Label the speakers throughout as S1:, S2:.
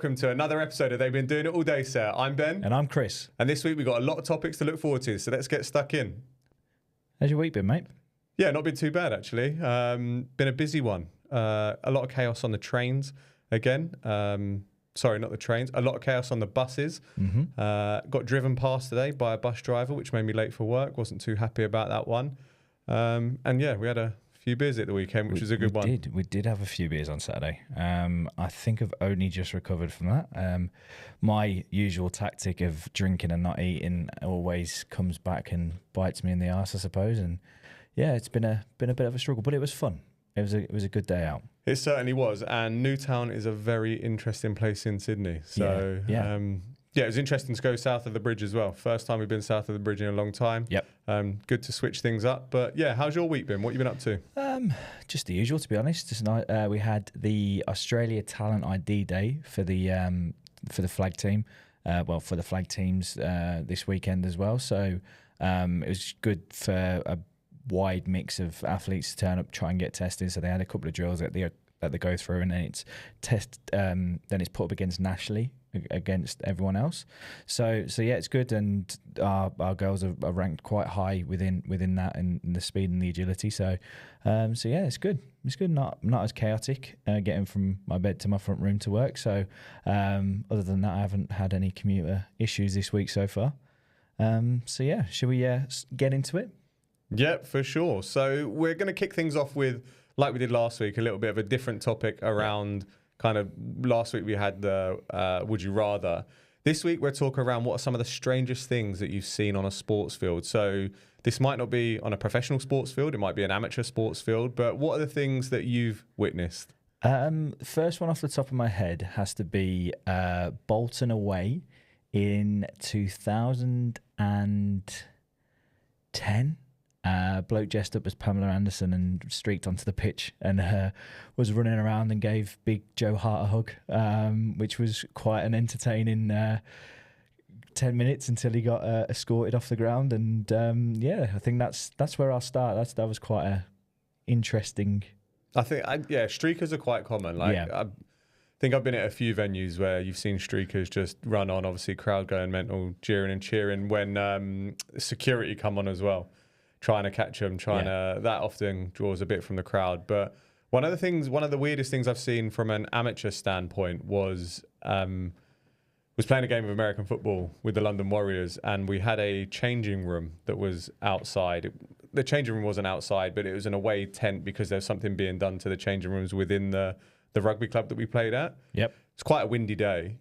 S1: welcome to another episode of They've Been Doing It All Day, Sir. I'm Ben.
S2: And I'm Chris.
S1: And this week we've got a lot of topics to look forward to, so let's get stuck in.
S2: How's your week been, mate?
S1: Yeah, not been too bad, actually. Been a busy one. A lot of chaos on the trains again. Sorry, not the trains. A lot of chaos on the buses. Got driven past today by a bus driver, which made me late for work. Wasn't too happy about that one. And yeah, we had a few beers at the weekend, which was a good one.
S2: We did have a few beers on Saturday. I think I've only just recovered from that. My usual tactic of drinking and not eating always comes back and bites me in the arse, I suppose. And yeah, it's been a bit of a struggle, but it was fun. It was a good day out.
S1: It certainly was. And Newtown is a very interesting place in Sydney. So
S2: yeah.
S1: Yeah, it was interesting to go south of the bridge as well. First time we've been south of the bridge in a long time.
S2: Yep.
S1: Good to switch things up. But yeah, how's your week been? What have you been up to?
S2: Just the usual, to be honest. Just we had the Australia Talent ID Day for the flag team. For the flag teams this weekend as well. So it was good for a wide mix of athletes to turn up, try and get tested. So they had a couple of drills that they go through, and then it's then it's put up against nationally against everyone else. So yeah, it's good, and our girls are ranked quite high within that, and the speed and the agility. So yeah, it's good. It's good. Not as chaotic getting from my bed to my front room to work. So other than that, I haven't had any commuter issues this week so far. So yeah, should we get into it?
S1: Yeah, for sure. So we're going to kick things off with, like we did last week, a little bit of a different topic around kind of last week we had the Would You Rather. This week we're talking around what are some of the strangest things that you've seen on a sports field. So this might not be on a professional sports field, it might be an amateur sports field, but what are the things that you've witnessed?
S2: First one off the top of my head has to be Bolton away in 2010. Bloke dressed up as Pamela Anderson and streaked onto the pitch and was running around and gave Big Joe Hart a hug, which was quite an entertaining 10 minutes until he got escorted off the ground. And yeah, I think that's where I'll start. That was quite a interesting.
S1: I think streakers are quite common. I think I've been at a few venues where you've seen streakers just run on. Obviously, crowd going mental, jeering and cheering when security come on as well. Trying to catch them, that often draws a bit from the crowd. But one of the weirdest things I've seen from an amateur standpoint was playing a game of American football with the London Warriors, and we had a changing room that was outside. The changing room wasn't outside, but it was an away tent because there was something being done to the changing rooms within the rugby club that we played at.
S2: Yep.
S1: It's quite a windy day.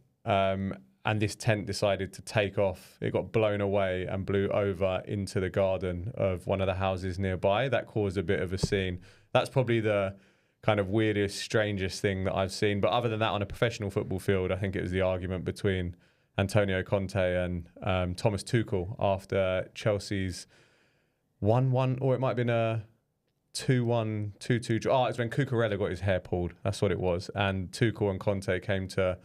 S1: And this tent decided to take off. It got blown away and blew over into the garden of one of the houses nearby. That caused a bit of a scene. That's probably the kind of weirdest, strangest thing that I've seen. But other than that, on a professional football field, I think it was the argument between Antonio Conte and Thomas Tuchel after Chelsea's 1-1, or it might have been a 2-1, 2-2. Oh, it's when Cucurella got his hair pulled. That's what it was. And Tuchel and Conte came to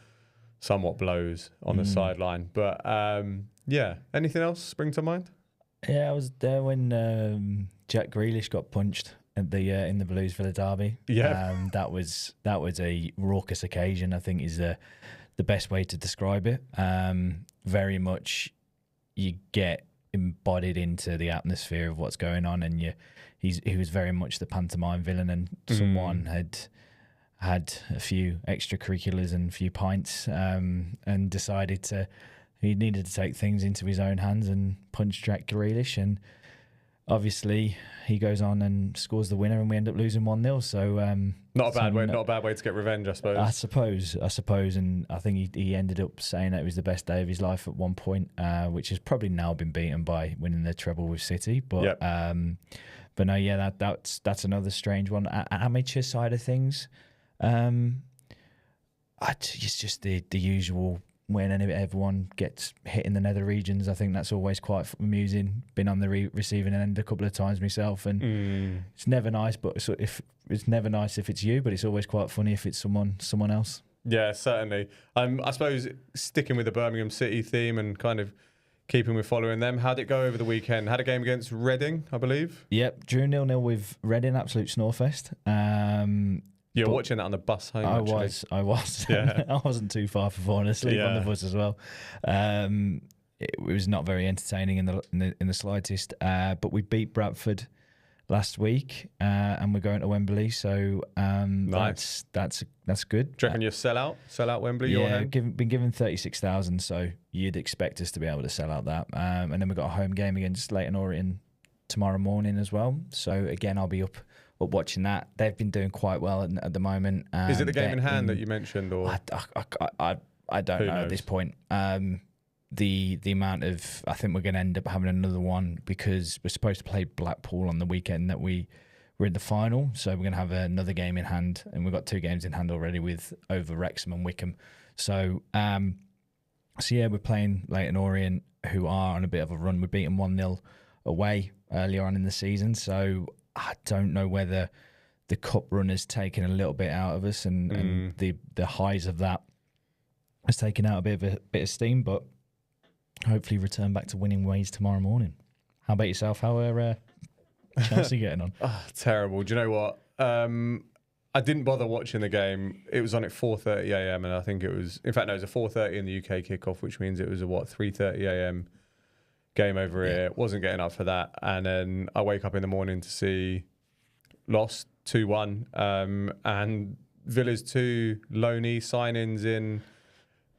S1: somewhat blows on the sideline. But yeah, anything else spring to mind?
S2: Yeah, I was there when Jack Grealish got punched at the in the Blues Villa derby.
S1: Yeah,
S2: that was a raucous occasion, I think is the best way to describe it. Very much you get embodied into the atmosphere of what's going on, and he was very much the pantomime villain, and someone had a few extracurriculars and a few pints and decided he needed to take things into his own hands and punch Jack Grealish, and obviously he goes on and scores the winner and we end up losing 1-0. So not a
S1: bad way to get revenge, I suppose.
S2: I suppose, and I think he ended up saying that it was the best day of his life at one point, which has probably now been beaten by winning the treble with City. But but no, yeah, that's another strange one. Amateur side of things. It's just the usual when everyone gets hit in the nether regions. I think that's always quite amusing. Been on the receiving end a couple of times myself, and it's never nice. But it's never nice if it's you, but it's always quite funny if it's someone else.
S1: Yeah, certainly. I suppose sticking with the Birmingham City theme and kind of keeping with following them. How'd it go over the weekend? Had a game against Reading, I believe.
S2: Yep, drew 0-0 with Reading. Absolute snorefest.
S1: You're watching that on the bus home.
S2: I
S1: actually.
S2: I was.
S1: Yeah.
S2: I wasn't too far from falling asleep on the bus as well. It was not very entertaining in the slightest. But we beat Bradford last week, and we're going to Wembley, so
S1: nice.
S2: That's good.
S1: Do you reckon you'll sell out Wembley?
S2: Yeah, been given 36,000, so you'd expect us to be able to sell out that. And then we've got a home game against Leyton Orient tomorrow morning as well. So again, I'll be up watching that. They've been doing quite well at the moment.
S1: Is it the game in hand that you mentioned, or
S2: I don't know at this point. The amount of, I think we're going to end up having another one because we're supposed to play Blackpool on the weekend that we were in the final. So we're going to have another game in hand, and we've got 2 games in hand already with over Wrexham and Wickham. So yeah, we're playing Leyton Orient, who are on a bit of a run. We beat them 1-0 away earlier on in the season. So I don't know whether the cup run has taken a little bit out of us, and the highs of that has taken out a bit of steam, but hopefully return back to winning ways tomorrow morning. How about yourself? How are Chelsea getting on?
S1: Oh, terrible. Do you know what? I didn't bother watching the game. It was on at 4:30 a.m. and I think it was, in fact, no, it was a 4:30 in the UK kickoff, which means it was a 3:30 a.m. game over here. Wasn't getting up for that, and then I wake up in the morning to see lost 2-1, and Villa's 2 loanee signings in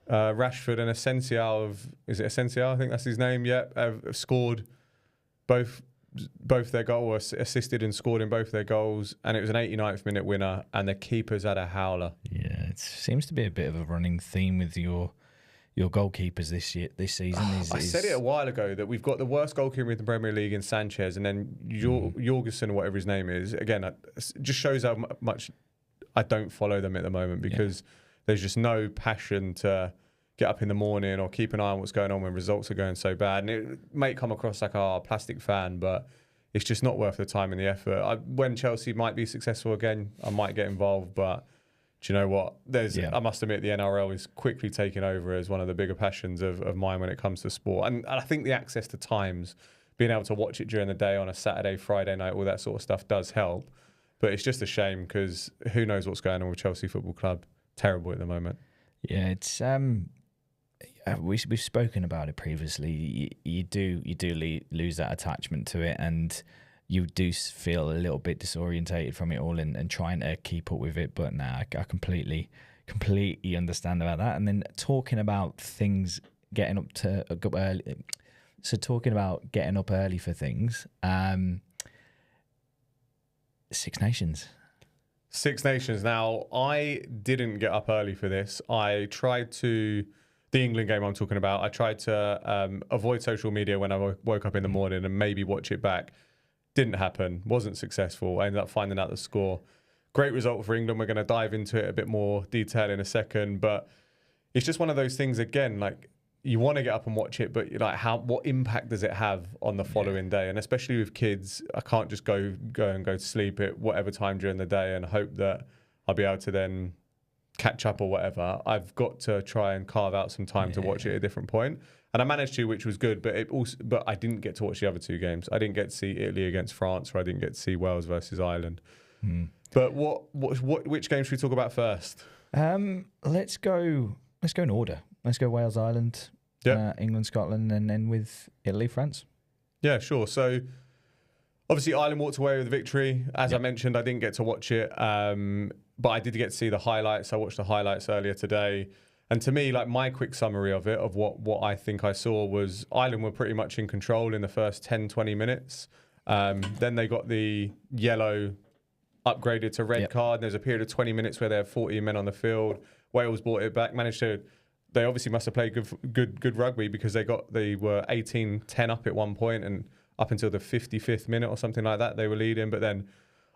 S1: Rashford and Essential is it Essential? I think that's his name. Yeah, have scored both their goals, assisted and scored in both their goals, and it was an 89th minute winner. And the keepers had a howler.
S2: Yeah, it seems to be a bit of a running theme with your goalkeepers this season.
S1: I said it a while ago that we've got the worst goalkeeper in the Premier League in Sanchez, and then Jorgensen, whatever his name is. Again, it just shows how much I don't follow them at the moment because there's just no passion to get up in the morning or keep an eye on what's going on when results are going so bad. And it may come across like a plastic fan, but it's just not worth the time and the effort. When Chelsea might be successful again, I might get involved, but do you know what? I must admit the NRL is quickly taking over as one of the bigger passions of mine when it comes to sport. And I think the access to times, being able to watch it during the day on a Saturday, Friday night, all that sort of stuff does help. But it's just a shame because who knows what's going on with Chelsea Football Club. Terrible at the moment.
S2: Yeah, it's we've spoken about it previously. You do lose that attachment to it, and you do feel a little bit disorientated from it all, and trying to keep up with it. But nah, I completely understand about that. And then talking about things getting up early. So talking about getting up early for things. Six Nations.
S1: Six Nations. Now, I didn't get up early for this. I tried to, the England game I'm talking about, I tried to avoid social media when I woke up in the morning and maybe watch it back. Didn't happen. Wasn't successful. I ended up finding out the score. Great result for England. We're going to dive into it a bit more detail in a second. But it's just one of those things, again, like, you want to get up and watch it, but like, what impact does it have on the following day? And especially with kids, I can't just go to sleep at whatever time during the day and hope that I'll be able to then catch up or whatever. I've got to try and carve out some time to watch it at a different point. And I managed to, which was good, but I didn't get to watch the other two games. I didn't get to see Italy against France, or I didn't get to see Wales versus Ireland. But which game should we talk about first?
S2: Let's go in order. Let's go Wales, Ireland, England, Scotland, and then with Italy, France. Yeah,
S1: sure. So obviously Ireland walked away with a victory. As I mentioned, I didn't get to watch it, but I did get to see the highlights. I watched the highlights earlier today. And to me, like, my quick summary of it, of what I think I saw, was Ireland were pretty much in control in the first 10, 20 minutes. Then they got the yellow upgraded to red card. And there's a period of 20 minutes where they had 40 men on the field. Wales brought it back, they obviously must have played good rugby, because they were 18-10 up at one point, and up until the 55th minute or something like that, they were leading. But then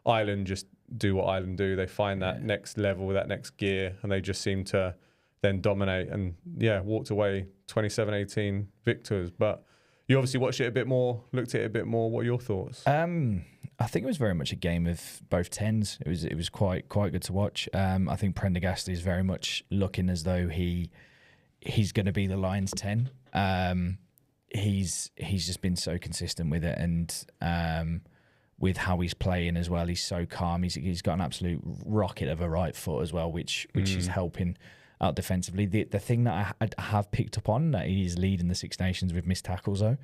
S1: Ireland just do what Ireland do. They find that next level, that next gear, and they just seem to then dominate and walked away 27-18 victors. But you obviously watched it a bit more, looked at it a bit more. What are your thoughts?
S2: I think it was very much a game of both tens. It was quite good to watch. I think Prendergast is very much looking as though he's going to be the Lions 10. He's just been so consistent with it, and with how he's playing as well. He's so calm. He's got an absolute rocket of a right foot as well, which is helping out defensively. The thing that I have picked up on, that he's leading the Six Nations with missed tackles though,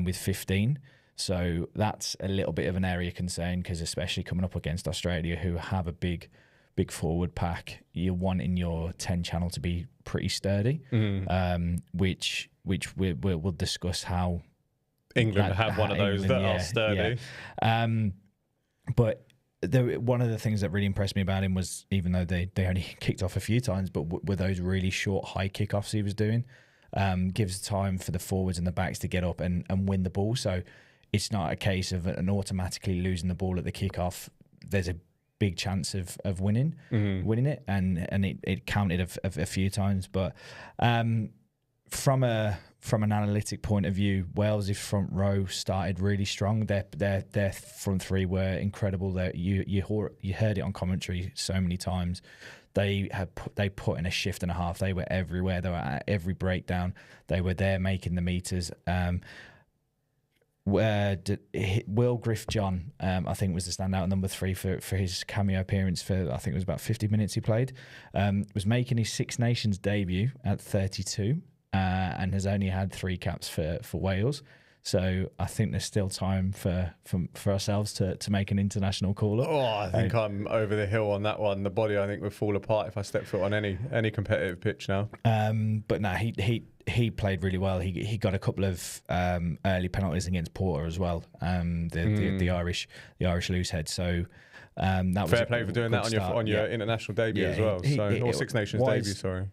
S2: with 15. So that's a little bit of an area of concern, because especially coming up against Australia, who have a big forward pack, you're wanting your 10 channel to be pretty sturdy, which we'll discuss how
S1: England have one of those that are sturdy.
S2: Yeah. But one of the things that really impressed me about him was, even though they only kicked off a few times, but were those really short high kickoffs he was doing. Gives time for the forwards and the backs to get up and win the ball. So it's not a case of an automatically losing the ball at the kickoff. There's a big chance of winning it, and it counted a few times. But from an analytic point of view, Wales' front row started really strong. Their front three were incredible. You heard it on commentary so many times. They put in a shift and a half. They were everywhere. They were at every breakdown. They were there making the meters. Will Griff-John, I think, was the standout number 3 for his cameo appearance for, I think it was about 50 minutes he played. Was making his Six Nations debut at 32 and has only had 3 caps for Wales. So I think there's still time for ourselves to make an international call-up.
S1: Oh, I think I'm over the hill on that one. The body, I think, would fall apart if I step foot on any competitive pitch now.
S2: But no, he played really well. He got a couple of early penalties against Porter as well. The Irish loosehead. So that was
S1: fair play for doing that on your international debut as well. Or Six Nations debut. Sorry.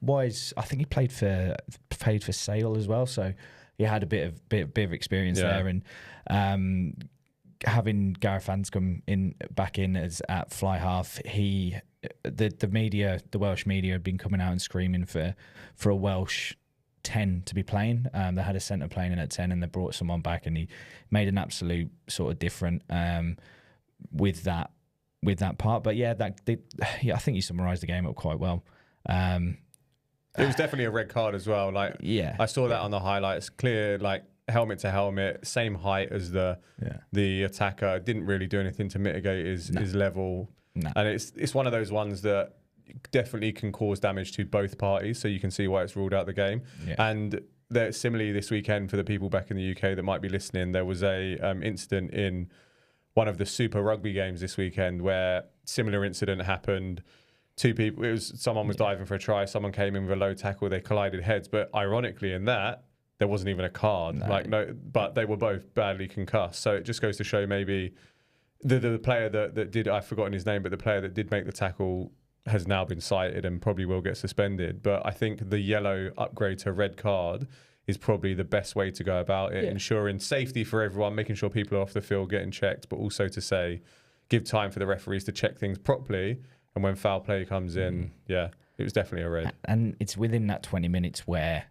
S2: I think he played for Sale as well. So he had a bit of experience there, and having Gareth Anscombe back in as at fly half, the Welsh media had been coming out and screaming for a Welsh 10 to be playing. They had a centre playing in at 10, and they brought someone back, and he made an absolute sort of different with that part. But I think you summarised the game up quite well.
S1: It was definitely a red card as well. I saw that on the highlights. Clear, helmet to helmet, same height as the attacker. Didn't really do anything to mitigate his level. No. And it's one of those ones that definitely can cause damage to both parties. So you can see why it's ruled out the game. Yeah. And similarly this weekend, for the people back in the UK that might be listening, there was a incident in one of the Super Rugby games this weekend where similar incident happened. 2 people. Someone was diving for a try. Someone came in with a low tackle. They collided heads. But ironically, in that, there wasn't even a card. But they were both badly concussed. So it just goes to show maybe the player that did. I've forgotten his name, but the player that did make the tackle has now been cited and probably will get suspended. But I think the yellow upgrade to red card is probably the best way to go about it, ensuring safety for everyone, making sure people are off the field getting checked, but also to give time for the referees to check things properly. And when foul play comes in, it was definitely a red.
S2: And it's within that 20 minutes where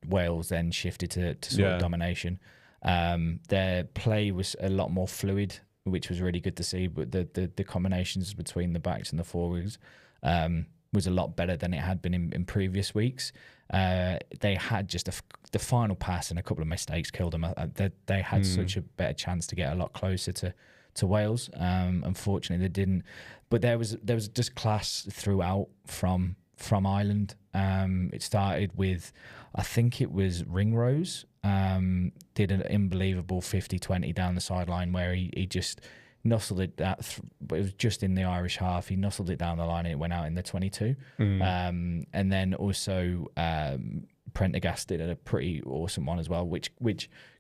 S2: Wales then shifted to sort of domination. Their play was a lot more fluid, which was really good to see. But the combinations between the backs and the forwards was a lot better than it had been in previous weeks. They had just the final pass and a couple of mistakes killed them. They had such a better chance to get a lot closer to Wales. Unfortunately, they didn't. But there was just class throughout from Ireland. It started with, I think it was Ringrose, did an unbelievable 50-20 down the sideline where he just nuzzled it. But it was just in the Irish half. He nuzzled it down the line and it went out in the 22. And then also Prendergast did a pretty awesome one as well, which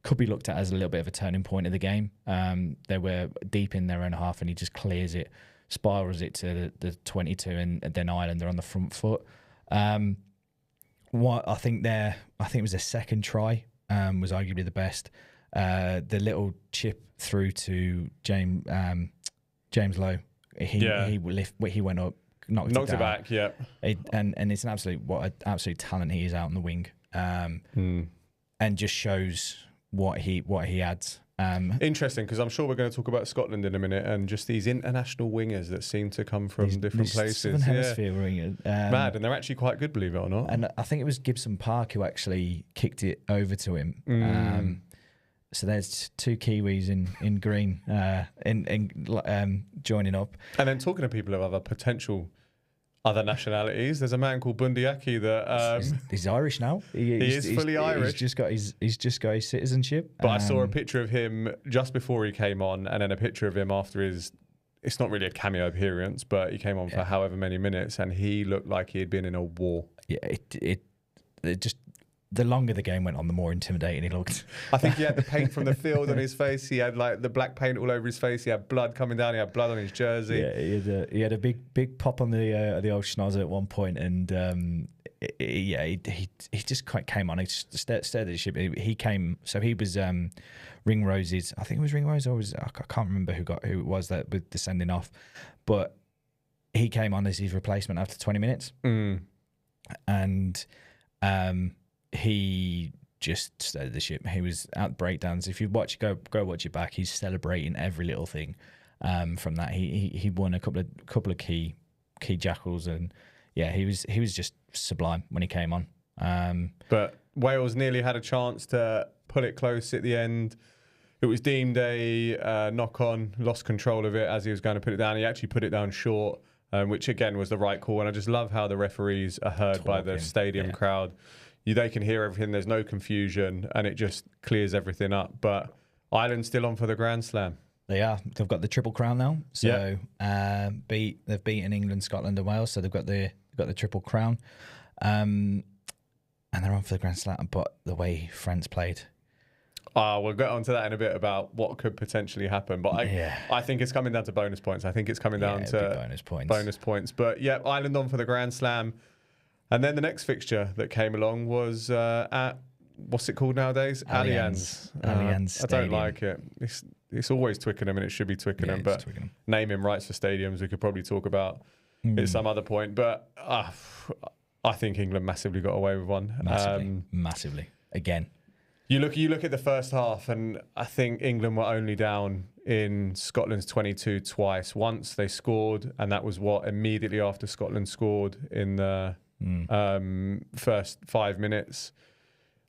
S2: could be looked at as a little bit of a turning point of the game. They were deep in their own half and he just clears it, spirals it to the 22, and then Ireland are on the front foot. What I think it was their second try was arguably the best. The little chip through to James Lowe. He went up, knocked it back.
S1: Yeah,
S2: and it's what an absolute talent he is out on the wing, and just shows what he adds.
S1: Interesting, because I'm sure we're going to talk about Scotland in a minute, and just these international wingers that seem to come from different places.
S2: Southern Hemisphere wingers,
S1: mad, and they're actually quite good, believe it or not.
S2: And I think it was Gibson Park who actually kicked it over to him. So there's two Kiwis in green joining up.
S1: And then talking to people of other potential other nationalities, there's a man called Bundyaki that
S2: he's Irish now.
S1: He is fully Irish.
S2: He's just got his citizenship.
S1: But I saw a picture of him just before he came on, and then a picture of him after his. It's not really a cameo appearance, but he came on for however many minutes, and he looked like he had been in a war.
S2: Yeah, it just. The longer the game went on, the more intimidating he looked.
S1: I think he had the paint from the field on his face. He had like the black paint all over his face. He had blood coming down. He had blood on his jersey.
S2: Yeah, he had a big pop on the old schnoz at one point, and he just quite came on. He stared at the ship. He came. So he was Ringrose's. I think it was Ringrose, or I can't remember who it was that with the sending off, but he came on as his replacement after 20 minutes, and. He just started the ship. He was at breakdowns. If you watch, go watch it back. He's celebrating every little thing from that. He won a couple of key jackals, and he was just sublime when he came on.
S1: But Wales nearly had a chance to pull it close at the end. It was deemed a knock on. Lost control of it as he was going to put it down. He actually put it down short, which again was the right call. And I just love how the referees are heard by the stadium crowd. They can hear everything. There's no confusion, and it just clears everything up. But Ireland's still on for the Grand Slam.
S2: They are. They've got the Triple Crown now. So they've beaten England, Scotland, and Wales. So they've got the Triple Crown, and they're on for the Grand Slam. But the way France played.
S1: We'll get onto that in a bit about what could potentially happen. But I think it's coming down to bonus points. I think it's coming down to bonus points. But Ireland on for the Grand Slam. And then the next fixture that came along was at, what's it called nowadays? Allianz.
S2: Allianz
S1: I don't like it. It's always Twickenham, and it should be Twickenham. But naming rights for stadiums, we could probably talk about at some other point. But I think England massively got away with one.
S2: Massively. Again.
S1: You look at the first half, and I think England were only down in Scotland's 22 twice. Once they scored, and that was immediately after Scotland scored in the first 5 minutes.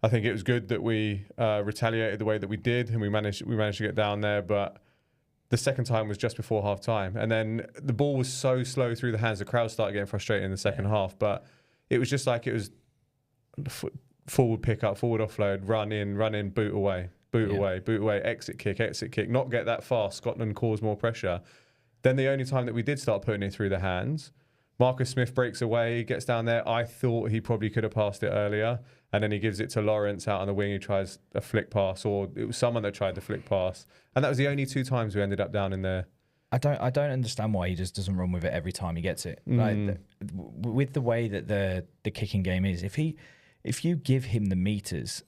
S1: I think it was good that we retaliated the way that we did, and we managed to get down there. But the second time was just before half time, and then the ball was so slow through the hands. The crowd started getting frustrated in the second half, but it was just like it was forward pick up, forward offload, run in, boot away, exit kick, not get that fast. Scotland caused more pressure. Then the only time that we did start putting it through the hands, Marcus Smith breaks away, gets down there. I thought he probably could have passed it earlier, and then he gives it to Lawrence out on the wing. He tries a flick pass, or it was someone that tried the flick pass, and that was the only 2 times we ended up down in there.
S2: I don't understand why he just doesn't run with it every time he gets it. Like with the way that the kicking game is, if you give him the meters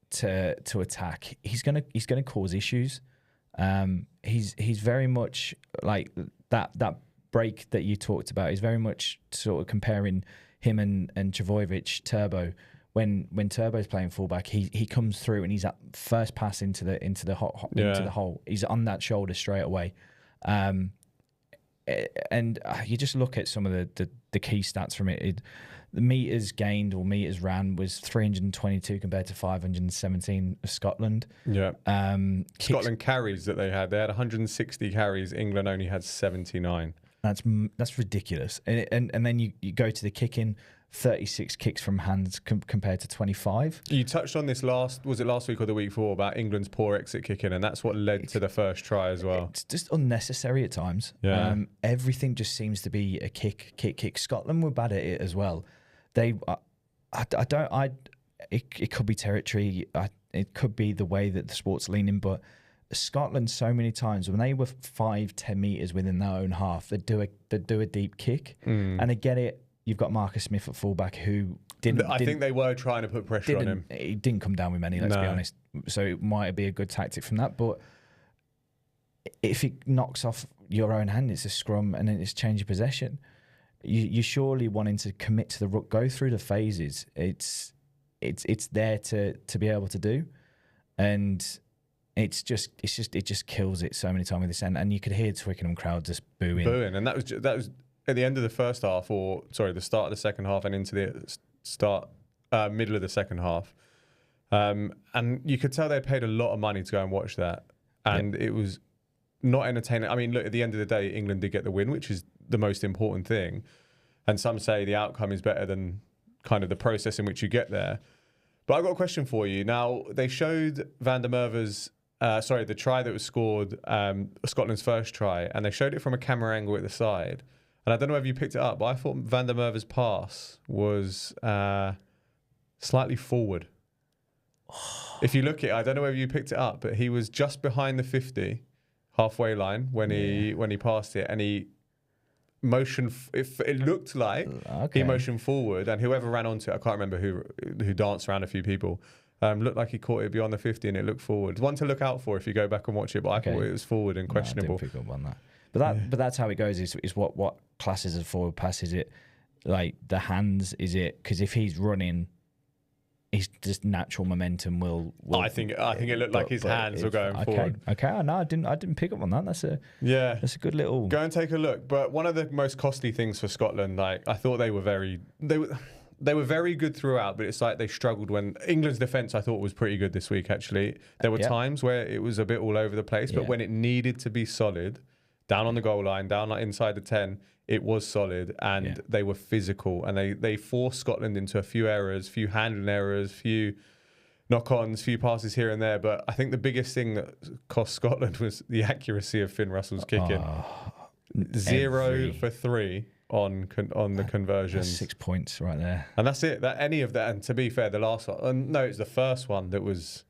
S2: to attack, he's gonna cause issues. He's very much like that break that you talked about is very much sort of comparing him and Trbojevic, Turbo. When Turbo's playing fullback, he comes through and he's at first pass into the hole. He's on that shoulder straight away. And you just look at some of the key stats from it. The meters gained or meters ran was 322 compared to 517 of Scotland. Yeah.
S1: Scotland carries that they had 160 carries. England only had 79.
S2: That's ridiculous. And then you go to the kicking, 36 kicks from hands compared to 25.
S1: You touched on this last week or the week before about England's poor exit kicking, and that's what led to the first try as well.
S2: It's just unnecessary at times. Yeah. Everything just seems to be a kick. Scotland were bad at it as well. It could be territory. It could be the way that the sport's leaning, but Scotland so many times when they were 5-10 meters within their own half, they'd do a deep kick, and I get it. You've got Marcus Smith at fullback who didn't. I
S1: think they were trying to put pressure on him.
S2: He didn't come down with many. Let's be honest. So it might be a good tactic from that, but if it knocks off your own hand, it's a scrum, and then it's change of possession. You surely wanting to commit to the ruck, go through the phases. It's there to be able to do, and it just kills it so many times with this end, and you could hear the Twickenham crowd just booing,
S1: and that was at the end of the first half, the start of the second half, and into the middle of the second half. And you could tell they paid a lot of money to go and watch that. And it was not entertaining. I mean, look, at the end of the day, England did get the win, which is the most important thing. And some say the outcome is better than kind of the process in which you get there. But I've got a question for you. Now, they showed Van der Merwe's, the try that was scored, Scotland's first try, and they showed it from a camera angle at the side. And I don't know if you picked it up, but I thought Van der Merwe's pass was slightly forward. If you look at it, I don't know whether you picked it up, but he was just behind the 50 halfway line when he passed it, and he motioned. It looked like he motioned forward, and whoever ran onto it, I can't remember who danced around a few people. Looked like he caught it beyond the 50 and it looked forward. One to look out for if you go back and watch it, but I thought it was forward and questionable.
S2: I didn't pick up on that. But that's how it goes. Is what classes as forward pass? Is it like the hands? Is it because if he's running, his just natural momentum will
S1: I think it looked like his hands were going forward.
S2: Okay. No, I didn't pick up on that. That's a good little.
S1: Go and take a look. But one of the most costly things for Scotland, like I thought they were very good throughout, but it's like they struggled when England's defence I thought was pretty good this week. Actually, there were times where it was a bit all over the place, but when it needed to be solid, down on the goal line, down like inside the 10, it was solid, and they were physical, and they forced Scotland into a few errors, few handling errors, few knock-ons, few passes here and there. But I think the biggest thing that cost Scotland was the accuracy of Finn Russell's kicking. 0 for 3 on the conversions.
S2: That's 6 points right there.
S1: And that's it. Any of that. And to be fair, the last one, no, it's the first one that was.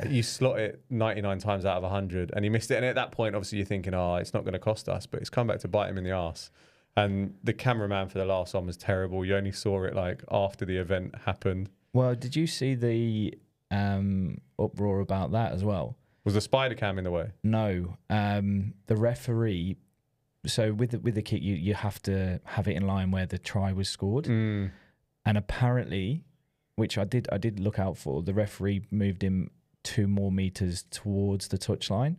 S1: You slot it 99 times out of 100 and he missed it. And at that point, obviously, you're thinking, it's not going to cost us, but it's come back to bite him in the arse. And the cameraman for the last one was terrible. You only saw it like after the event happened.
S2: Well, did you see the uproar about that as well?
S1: Was the spider cam in the way?
S2: No. The referee. So with the kick, you have to have it in line where the try was scored. And apparently, which I did look out for, the referee moved him 2 more meters towards the touchline.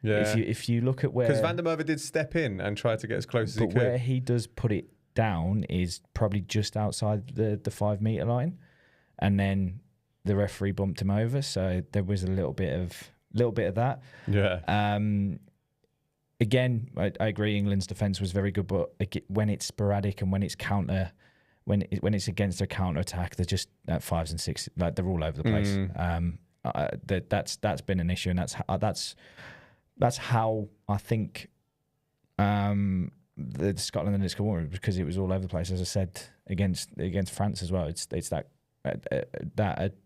S2: Yeah. If you look at where,
S1: because Van der Merwe did step in and try to get as close as he could.
S2: But where he does put it down is probably just outside the 5 meter line, and then the referee bumped him over. So there was a little bit of that.
S1: Yeah.
S2: Again, I agree. England's defence was very good, but when it's sporadic and when it's counter. When it's against a counter attack, they're just at 5s and 6s, like they're all over the place. That's been an issue, and that's how I think the Scotland and its won, because it was all over the place. As I said, against France as well, it's that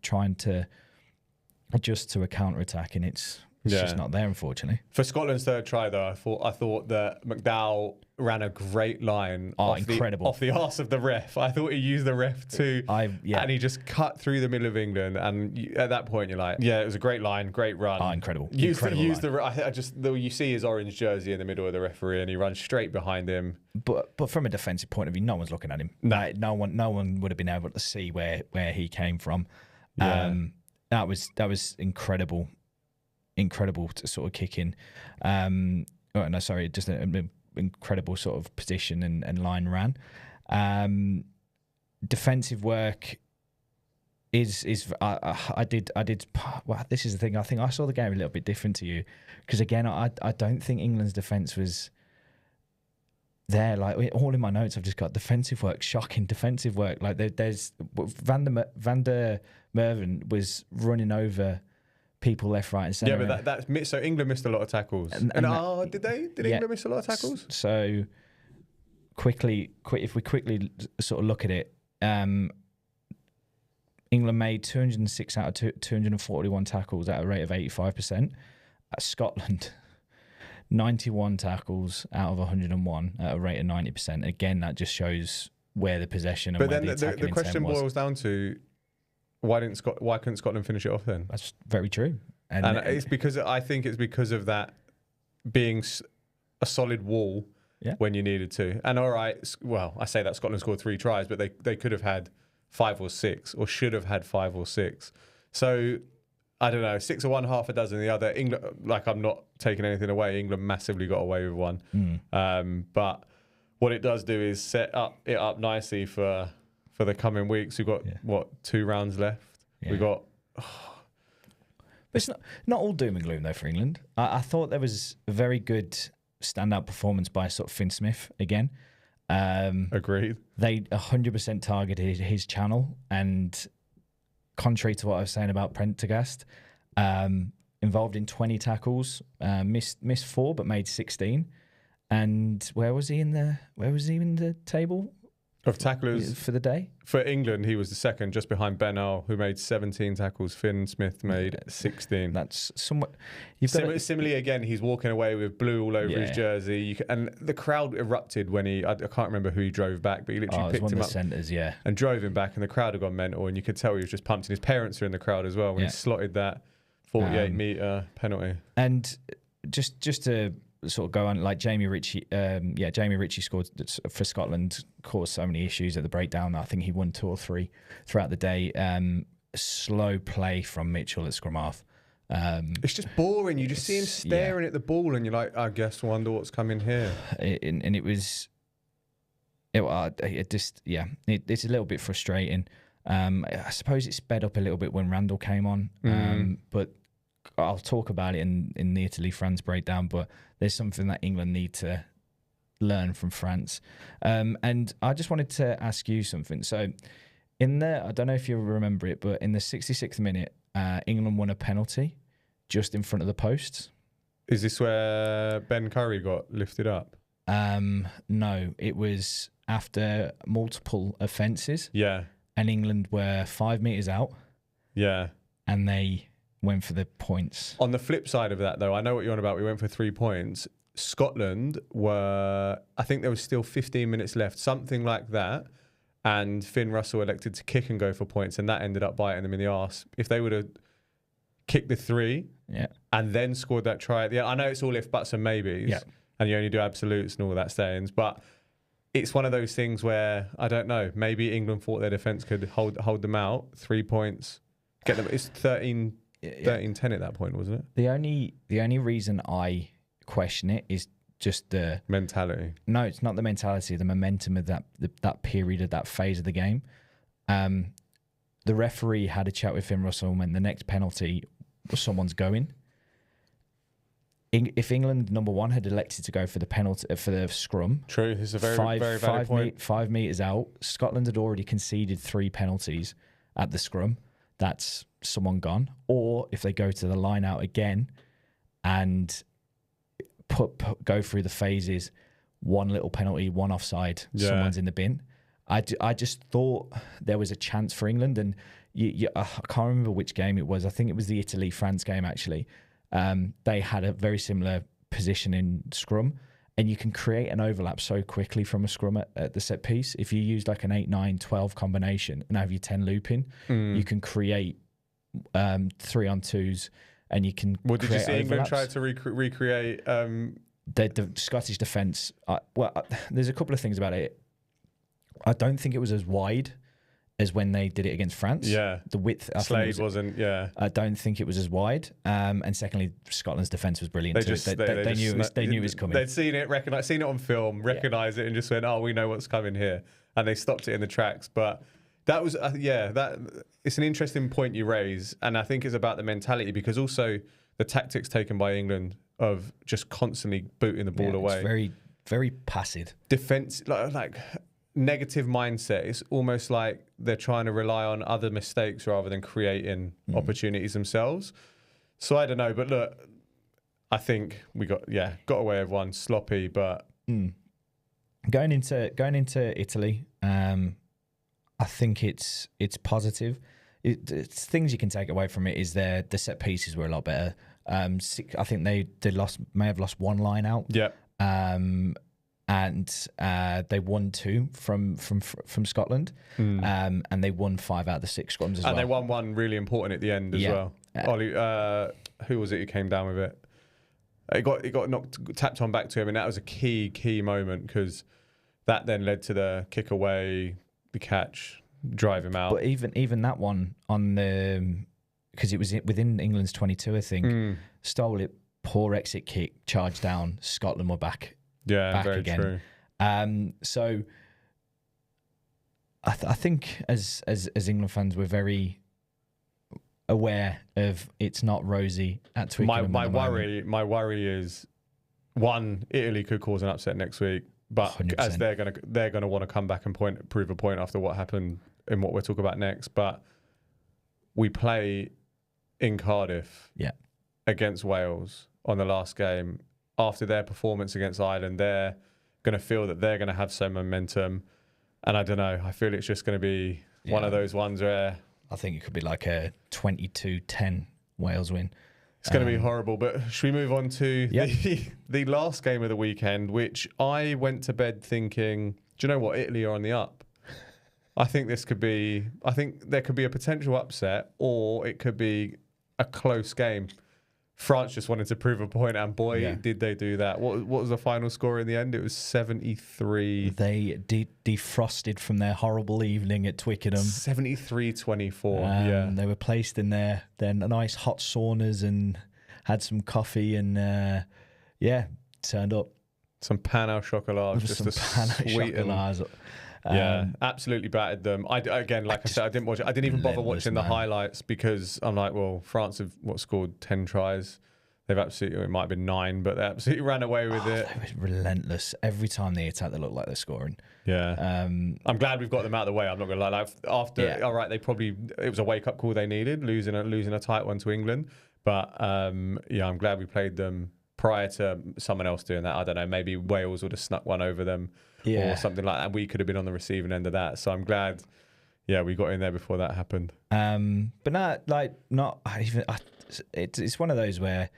S2: trying to adjust to a counter attack, and it's just not there, unfortunately.
S1: For Scotland's third try, though, I thought that McDowell ran a great line off the arse of the ref. I thought he used the ref too, and he just cut through the middle of England. And at that point, you're like, it was a great line, great run.
S2: Incredible.
S1: You see his orange jersey in the middle of the referee, and he runs straight behind him.
S2: But from a defensive point of view, no one's looking at him. No one would have been able to see where he came from. That was incredible. Incredible sort of kicking. Just an incredible sort of position and line ran. Defensive work is I did. Well, this is the thing. I think I saw the game a little bit different to you, because again, I don't think England's defence was there. Like all in my notes, I've just got defensive work, shocking defensive work. Like there's Van der Merwe was running over people left, right, and centre.
S1: Yeah, but so England missed a lot of tackles. Did they? Did England miss a lot of tackles?
S2: So if we quickly sort of look at it, England made 206 out of 241 tackles at a rate of 85%. Scotland, 91 tackons out of 101 at a rate of 90%. Again, that just shows where the possession and where the attacking intent was. But then the question
S1: boils down to, why couldn't Scotland finish it off then?
S2: That's very true.
S1: And it's because I think it's because of that being a solid wall when you needed to. And all right, well, I say that Scotland scored 3 tries, but they could have had 5 or 6, or should have had 5 or 6. So I don't know, 6 of one, half a dozen the other. England, like, I'm not taking anything away. England massively got away with one. But what it does do is set it up nicely for the coming weeks. We've got 2 rounds left.
S2: Yeah.
S1: We got.
S2: But it's not all doom and gloom though for England. I thought there was a very good standout performance by sort of Finn Smith again.
S1: Agreed.
S2: They 100% targeted his channel, and contrary to what I was saying about Prendergast, involved in 20 tackles, missed 4 but made 16. And where was he in the table
S1: Of tacklers
S2: for the day?
S1: For England, he was the second, just behind Ben Earl, who made 17 tackles. Finn Smith made 16.
S2: That's somewhat.
S1: Similarly, again, he's walking away with blue all over his jersey. And the crowd erupted when I can't remember who he drove back, but he literally picked him up
S2: centers,
S1: and drove him back. And the crowd had gone mental. And you could tell he was just pumped. And his parents are in the crowd as well when he slotted that 48-metre penalty.
S2: And just to sort of go on, like Jamie Ritchie scored for Scotland, caused so many issues at the breakdown. I think he won 2 or 3 throughout the day. Slow play from Mitchell at scrum half.
S1: It's just boring. You just see him staring at the ball, and you're like, I guess wonder what's coming here.
S2: It's a little bit frustrating. I suppose it sped up a little bit when Randall came on, but I'll talk about it in the Italy-France breakdown, but there's something that England need to learn from France. And I just wanted to ask you something. So I don't know if you remember it, but in the 66th minute, England won a penalty just in front of the posts.
S1: Is this where Ben Curry got lifted up?
S2: No, it was after multiple offences.
S1: Yeah.
S2: And England were 5 metres out.
S1: Yeah.
S2: And they went for the points.
S1: On the flip side of that, though, I know what you're on about. We went for 3 points. Scotland I think there was still 15 minutes left, something like that. And Finn Russell elected to kick and go for points, and that ended up biting them in the arse. If they would have kicked the 3 and then scored that try, I know it's all if, buts and maybes, and you only do absolutes and all that sayings, but it's one of those things where, I don't know, maybe England thought their defence could hold them out. 3 points, get them. It's 13-10 at that point, wasn't it?
S2: The only reason I question it is just the
S1: mentality.
S2: No, it's not the mentality. The momentum of that period, of that phase of the game. The referee had a chat with Finn Russell when the next penalty was someone's going. If England, number one, had elected to go for the penalty for the scrum,
S1: true, it's a very valid point.
S2: 5 metres out, Scotland had already conceded 3 penalties at the scrum. That's someone gone. Or if they go to the line out again and go through the phases, 1 little penalty, 1 offside, someone's in the bin. I just thought there was a chance for England, and I can't remember which game it was. I think it was the Italy-France game, actually. They had a very similar position in scrum, and you can create an overlap so quickly from a scrum at the set piece. If you use like an 8-9-12 combination and have your 10 looping, you can create 3-on-2s, and you can.
S1: Well, did you see England
S2: overlaps.
S1: try to recreate?
S2: The Scottish defence. There's a couple of things about it. I don't think it was as wide as when they did it against France.
S1: Yeah.
S2: The width.
S1: Slade wasn't,
S2: I don't think it was as wide. And secondly, Scotland's defence was brilliant. They knew it was coming.
S1: They'd seen it on film, recognised it, and just went, "Oh, we know what's coming here," and they stopped it in the tracks. But that was, it's an interesting point you raise, and I think it's about the mentality, because also the tactics taken by England of just constantly booting the ball away.
S2: It's very, very passive.
S1: Defence, like negative mindset. It's almost like they're trying to rely on other mistakes rather than creating opportunities themselves. So I don't know, but look, I think we got away with one, sloppy, but
S2: going into Italy, I think it's positive. It's things you can take away from it is the set pieces were a lot better. I think they may have lost 1 line out.
S1: Yeah.
S2: And they won 2 from Scotland, and they won 5 out of the 6 scrums as well.
S1: And they won 1 really important at the end as well. Ollie, who was it who came down with it? It got tapped on back to him, and that was a key moment, because that then led to the kick away, the catch, drive him out.
S2: But even that one on the, because it was within England's 22, I think, stole it, poor exit kick, charged down, Scotland were back.
S1: Yeah, very
S2: again.
S1: True.
S2: So I think as England fans, we're very aware of it's not rosy at Twickenham.
S1: My worry is, one, Italy could cause an upset next week, but
S2: 100%.
S1: as they're gonna want to come back and prove a point after what happened in what we'll talk about next. But we play in Cardiff against Wales on the last game. After their performance against Ireland, they're going to feel that they're going to have some momentum. And I don't know, I feel it's just going to be one of those ones where...
S2: I think it could be like a 22-10 Wales win.
S1: It's going to be horrible. But should we move on to the last game of the weekend, which I went to bed thinking, do you know what? Italy are on the up. I think there could be a potential upset, or it could be a close game. France just wanted to prove a point, and boy, did they do that. What was the final score in the end? It was 73.
S2: They defrosted from their horrible evening at Twickenham.
S1: 73-24,
S2: They were placed in their nice hot saunas and had some coffee and, turned up.
S1: Some pan au chocolat, just to sweeten. Absolutely battered them. I didn't watch it. I didn't even bother watching the highlights because I'm like, well, France have scored 10 tries. They've absolutely, it might have been 9, but they absolutely ran away with it.
S2: They were relentless. Every time they attack, they look like they're scoring.
S1: Yeah. I'm glad we've got them out of the way. I'm not going to lie. All right, it was a wake-up call they needed, losing a tight one to England. But, I'm glad we played them prior to someone else doing that. I don't know, maybe Wales would have snuck one over them. Or something like that. We could have been on the receiving end of that. So I'm glad, we got in there before that happened.
S2: But it's one of those where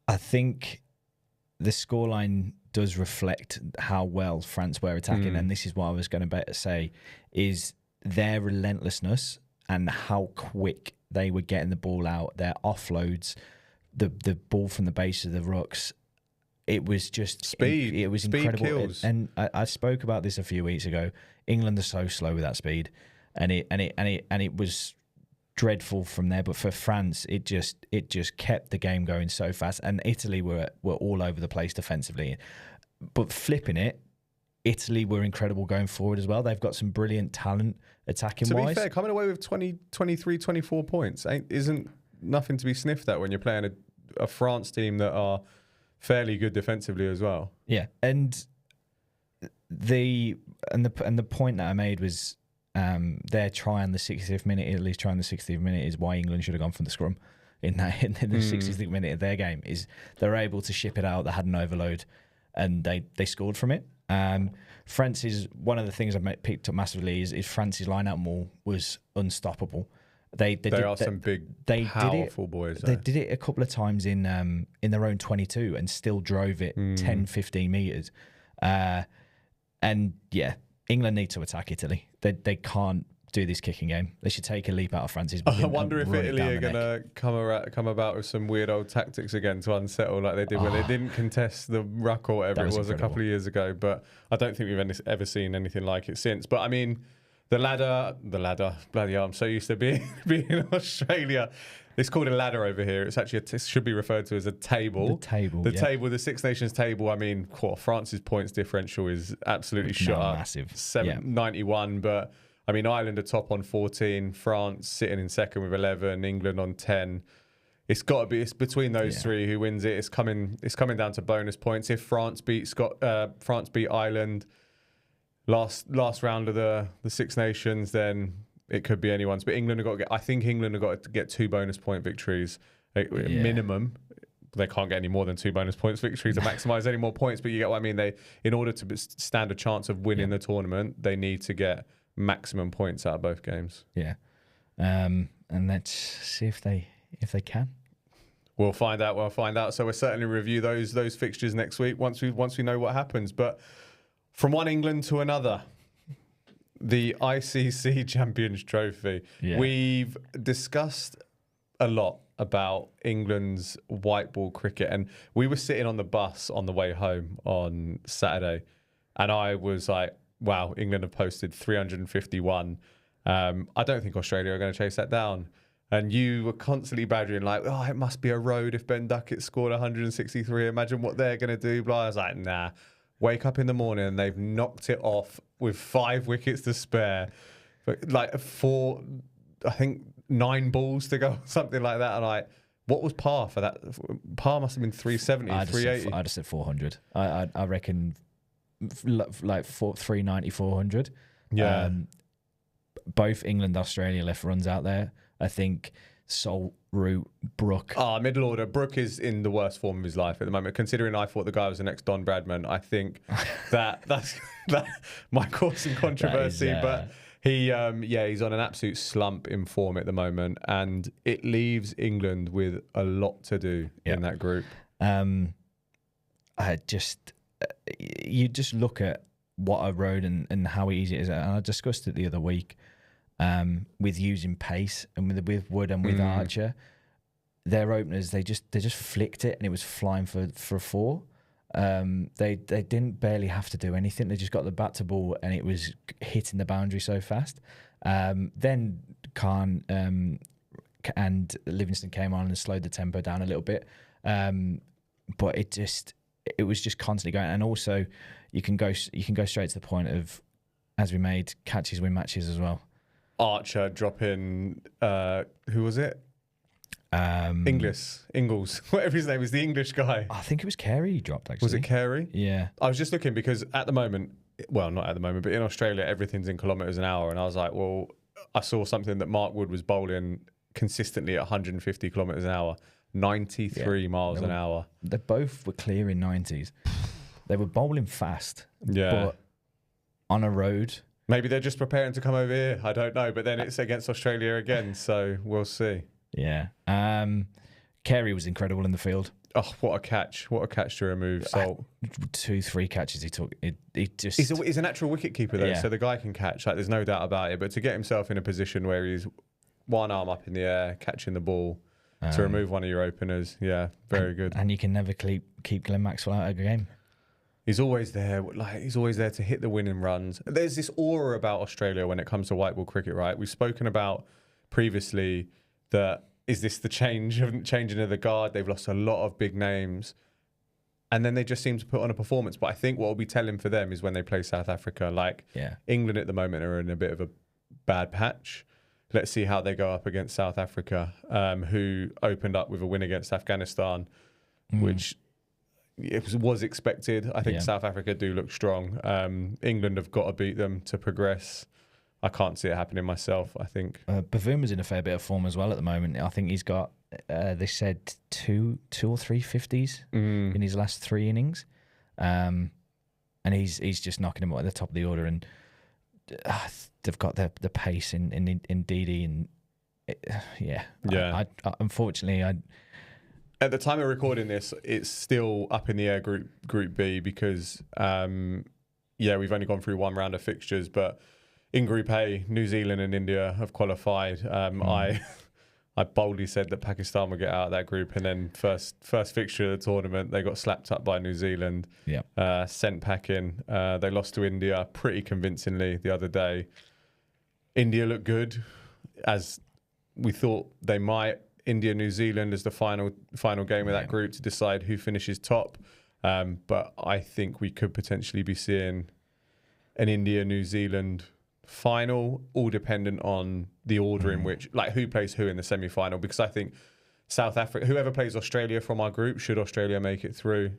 S2: I think the scoreline does reflect how well France were attacking. And this is what I was going to say, is their relentlessness and how quick they were getting the ball out, their offloads, the ball from the base of the rucks. It was just
S1: speed.
S2: It was incredible.
S1: Kills.
S2: And I spoke about this a few weeks ago. England are so slow with that speed, and it was dreadful from there. But for France, it just kept the game going so fast. And Italy were all over the place defensively. But flipping it, Italy were incredible going forward as well. They've got some brilliant talent attacking wise.
S1: To be fair, coming away with 20, 23, 24 points isn't nothing to be sniffed at when you're playing a France team that are fairly good defensively as well.
S2: Yeah, and the point that I made was their try on the 60th minute, Italy's try on the 60th minute, is why England should have gone for the scrum in the 60th minute of their game. Is they're able to ship it out. They had an overload, and they scored from it. France is one of the things I've picked up massively is France's line-out maul was unstoppable. They are some big, powerful boys. They did it a couple of times in their own 22 and still drove it 10, 15 metres. And England need to attack Italy. They can't do this kicking game. They should take a leap out of France's.
S1: I wonder if Italy are going to come about with some weird old tactics again to unsettle like they did when they didn't contest the ruck or whatever it was incredible. A couple of years ago. But I don't think we've ever seen anything like it since. But I mean... The ladder, bloody hell, I'm so used to being in Australia. It's called a ladder over here. It's actually, it should be referred to as a table. The table, the Six Nations table. I mean, France's points differential is absolutely shot up.
S2: Massive.
S1: 91, but I mean, Ireland are top on 14, France sitting in second with 11, England on 10. It's got to be, it's between those three who wins it. It's coming down to bonus points. If France beat Ireland, last round of the Six Nations, then it could be anyone's. But England have got to get 2 bonus point victories minimum. They can't get any more than 2 bonus points victories to maximise any more points. But you get what I mean. In order to stand a chance of winning the tournament, they need to get maximum points out of both games.
S2: Yeah, and let's see if they can.
S1: We'll find out. So we'll certainly review those fixtures next week once we know what happens. But from one England to another, the ICC Champions Trophy. Yeah. We've discussed a lot about England's white ball cricket, and we were sitting on the bus on the way home on Saturday, and I was like, wow, England have posted 351. I don't think Australia are going to chase that down. And you were constantly badgering like, oh, it must be a road if Ben Duckett scored 163. Imagine what they're going to do. Blah. I was like, nah. Wake up in the morning and they've knocked it off with 5 wickets to spare. But like 4 I think 9 balls to go, something like that. And what was par for that? Par must have been 370, 380.
S2: I'd have said 400. I reckon like 390, 400.
S1: Yeah.
S2: Both England, Australia left runs out there. I think Salt, Root, Brook.
S1: Middle order. Brook is in the worst form of his life at the moment. Considering I thought the guy was the next Don Bradman, I think that might cause some controversy. But he's on an absolute slump in form at the moment, and it leaves England with a lot to do in that group.
S2: You just look at what I wrote and how easy it is, and I discussed it the other week. With using pace and with Wood and with Archer, their openers they just flicked it and it was flying for a 4. They didn't barely have to do anything. They just got the bat to ball and it was hitting the boundary so fast. Then Khan and Livingston came on and slowed the tempo down a little bit. But it was just constantly going. And also you can go straight to the point of, as we made, catches win matches as well.
S1: Archer dropping, who was it? Ingles, whatever his name is, the English guy.
S2: I think it was Carey he dropped, actually.
S1: Was it Carey?
S2: Yeah.
S1: I was just looking because at the moment, well, not at the moment, but in Australia, everything's in kilometres an hour. And I was like, well, I saw something that Mark Wood was bowling consistently at 150 kilometres an hour, 93 miles an hour.
S2: They both were clear in 90s. They were bowling fast.
S1: Yeah.
S2: But on a road...
S1: Maybe they're just preparing to come over here. I don't know. But then it's against Australia again. So we'll see.
S2: Yeah. Carey was incredible in the field.
S1: Oh, what a catch. What a catch to remove Salt.
S2: 2-3 catches he took.
S1: He's a natural wicket keeper, though. Yeah. So the guy can catch. Like, there's no doubt about it. But to get himself in a position where he's one arm up in the air, catching the ball, to remove one of your openers. Yeah, very good.
S2: And you can never keep Glenn Maxwell out of a game.
S1: He's always there. He's always there to hit the winning runs. There's this aura about Australia when it comes to white ball cricket, right? We've spoken about previously that is this the changing of the guard? They've lost a lot of big names, and then they just seem to put on a performance. But I think what will be telling for them is when they play South Africa. England at the moment are in a bit of a bad patch. Let's see how they go up against South Africa, who opened up with a win against Afghanistan, which. It was expected. I think South Africa do look strong. England have got to beat them to progress. I can't see it happening myself, I think.
S2: Bavuma's in a fair bit of form as well at the moment. I think he's got, they said, two or three 50s in his last 3 innings. And he's just knocking them at the top of the order. And they've got the pace in Didi. And unfortunately,
S1: at the time of recording this, it's still up in the air Group B because, we've only gone through 1 round of fixtures. But in Group A, New Zealand and India have qualified. I boldly said that Pakistan would get out of that group, and then first fixture of the tournament, they got slapped up by New Zealand, sent packing. They lost to India pretty convincingly the other day. India looked good, as we thought they might. India, New Zealand is the final game of that group to decide who finishes top. But I think we could potentially be seeing an India, New Zealand final, all dependent on the order in which, like, who plays who in the semi-final. Because I think South Africa, whoever plays Australia from our group, should Australia make it through,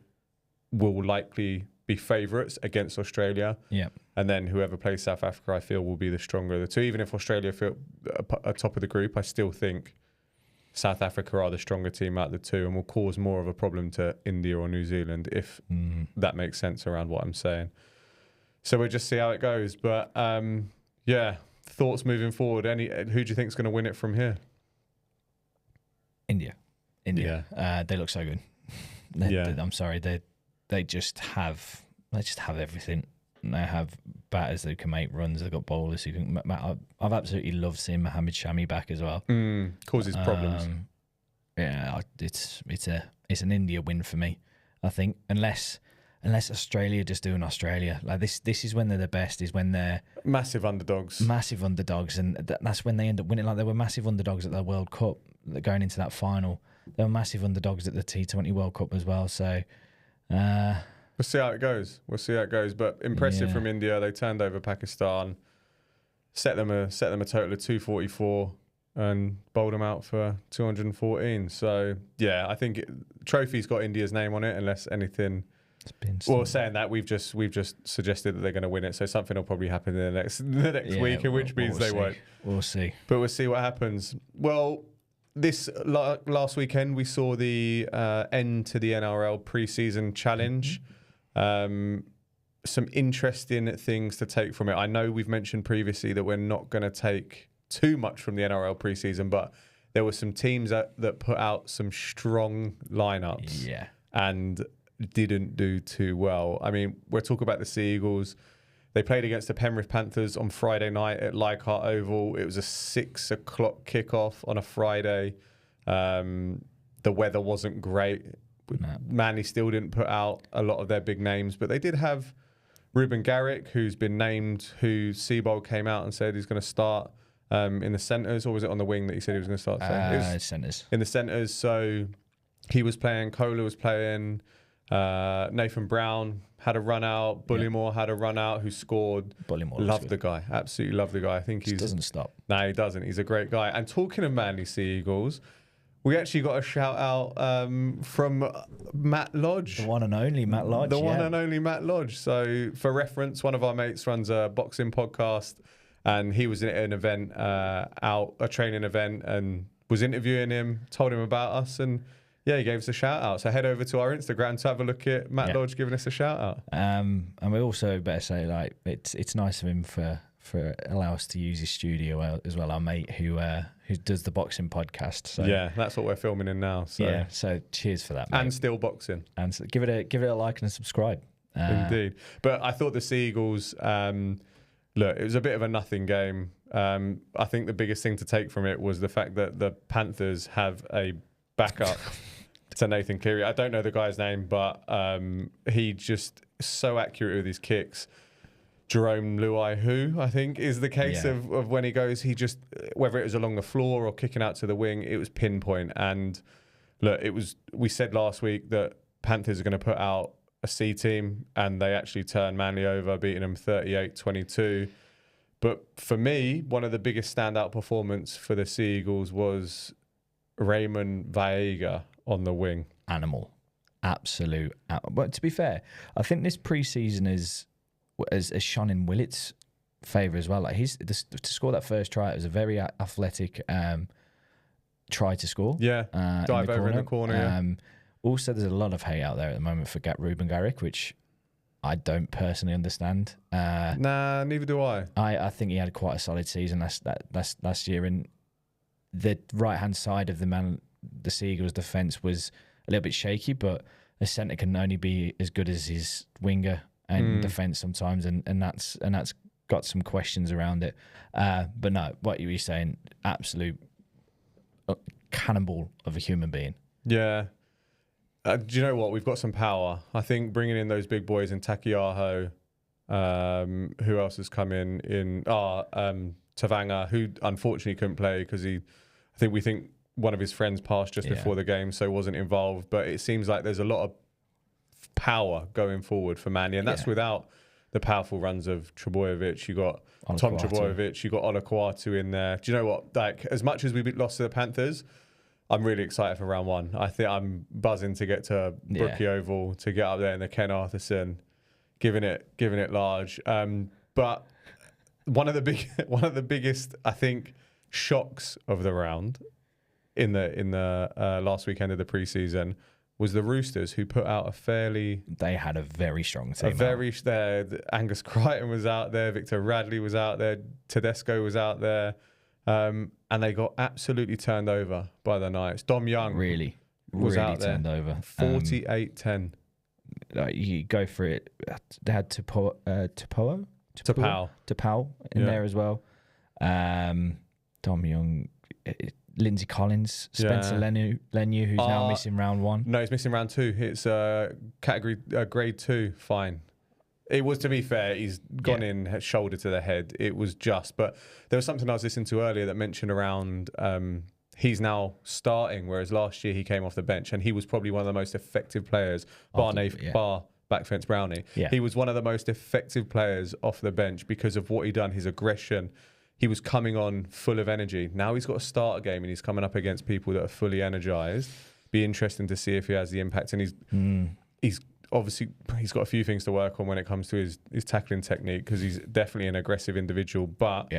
S1: will likely be favourites against Australia.
S2: Yeah.
S1: And then whoever plays South Africa, I feel, will be the stronger of the two. Even if Australia feel at top of the group, I still think South Africa are the stronger team out of the two and will cause more of a problem to India or New Zealand, if that makes sense around what I'm saying. So we'll just see how it goes. But thoughts moving forward. Who do you think is going to win it from here?
S2: India. They look so good. I'm sorry. They just have everything. They have batters who can make runs. They've got bowlers who can. I've absolutely loved seeing Mohammed Shami back as well.
S1: Causes problems.
S2: It's an India win for me. I think unless Australia just doing Australia, like this is when they're the best. Is when they're
S1: massive underdogs,
S2: and that's when they end up winning. Like they were massive underdogs at the World Cup, going into that final. They were massive underdogs at the T20 World Cup as well. So.
S1: We'll see how it goes. But impressive from India. They turned over Pakistan, set them a total of 244. and bowled them out for 214. So, yeah, I think trophy's got India's name on it, unless anything... Well, saying that, we've just suggested that they're going to win it, so something will probably happen in the next week, which means they won't.
S2: We'll see.
S1: But we'll see what happens. Well, this last weekend we saw the end to the NRL preseason challenge. Some interesting things to take from it. I know we've mentioned previously that we're not going to take too much from the NRL preseason, but there were some teams that put out some strong lineups.
S2: Yeah.
S1: And didn't do too well. I mean, we're talking about the Sea Eagles. They played against the Penrith Panthers on Friday night at Leichhardt Oval. It was a 6 o'clock kickoff on a Friday. The weather wasn't great.
S2: No.
S1: Manly still didn't put out a lot of their big names, but they did have Ruben Garrick, who's been named, who Seabold came out and said he's going to start in the centres, or was it on the wing that he said he was going to start?
S2: Centres. In
S1: the centres. So he was playing, Kohler was playing, Nathan Brown had a run out, Bullymore had a run out, who scored.
S2: Bullymore
S1: loved the guy, absolutely loved the guy. I think he
S2: doesn't stop.
S1: No, he doesn't. He's a great guy. And talking of Manly Sea Eagles, we actually got a shout out from Matt Lodge.
S2: The one and only Matt Lodge.
S1: One and only Matt Lodge. So for reference, one of our mates runs a boxing podcast, and he was at an event, a training event, and was interviewing him, told him about us, and yeah, he gave us a shout out. So head over to our Instagram to have a look at Matt Lodge giving us a shout out.
S2: And we also better say, like, it's nice of him for allow us to use his studio as well. Our mate who does the boxing podcast. So
S1: yeah, that's what we're filming in now. So
S2: yeah, so cheers for that, mate.
S1: And still boxing.
S2: And so give it a like and a subscribe.
S1: Indeed. But I thought the Sea Eagles, look, it was a bit of a nothing game. I think the biggest thing to take from it was the fact that the Panthers have a backup to Nathan Cleary. I don't know the guy's name, but he just so accurate with his kicks. Jerome Luai, who I think is the case of when he goes, he just, whether it was along the floor or kicking out to the wing, it was pinpoint. And look, we said last week that Panthers are going to put out a C team, and they actually turned Manly over, beating them 38-22. But for me, one of the biggest standout performance for the Sea Eagles was Raymond Vaega on the wing.
S2: Animal. Absolute. But to be fair, I think this pre-season has shone in Willett's favour as well. Like to score that first try, it was a very athletic try to score.
S1: Yeah, dive over in the corner.
S2: Also, there's a lot of hate out there at the moment for Ruben Garrick, which I don't personally understand.
S1: Nah, neither do I.
S2: I think he had quite a solid season last year, and the right-hand side of the Sea Eagles' defence was a little bit shaky, but a centre can only be as good as his winger and defence sometimes, and that's got some questions around it. But no, what you were saying, absolute cannonball of a human being.
S1: Yeah. Do you know what? We've got some power. I think bringing in those big boys in Takiaho, who else has come in? Tavanga, who unfortunately couldn't play because we think one of his friends passed just before the game, so wasn't involved. But it seems like there's a lot of power going forward for Manly, and that's without the powerful runs of Trebojevic. You got Tom Trebojevic, you got Olakwatu in there. Do you know what? Like, as much as we lost to the Panthers, I'm really excited for round one. I think I'm buzzing to get to Brookie Oval, to get up there in the Ken Arthurson, giving it large. But one of the biggest, I think, shocks of the round in the last weekend of the preseason was the Roosters, who put out
S2: They had a very strong team.
S1: Angus Crichton was out there, Victor Radley was out there, Tedesco was out there. And they got absolutely turned over by the Knights. Dom Young was out there.
S2: Turned over.
S1: 48-10.
S2: You go for it. They had Tapau in there as well. Dom Young, Lindsay Collins, Spencer Lenu, who's now missing round one.
S1: No, he's missing round two. It's category grade 2. Fine. It was, to be fair, he's gone in shoulder to the head. It was just, but there was something I was listening to earlier that mentioned around he's now starting, whereas last year he came off the bench, and he was probably one of the most effective players, bar backfence Brownie. Yeah. He was one of the most effective players off the bench because of what he done, his aggression, he was coming on full of energy. Now he's got a starter game and he's coming up against people that are fully energized. Be interesting to see if he has the impact. And he's obviously, he's got a few things to work on when it comes to his tackling technique, because he's definitely an aggressive individual. But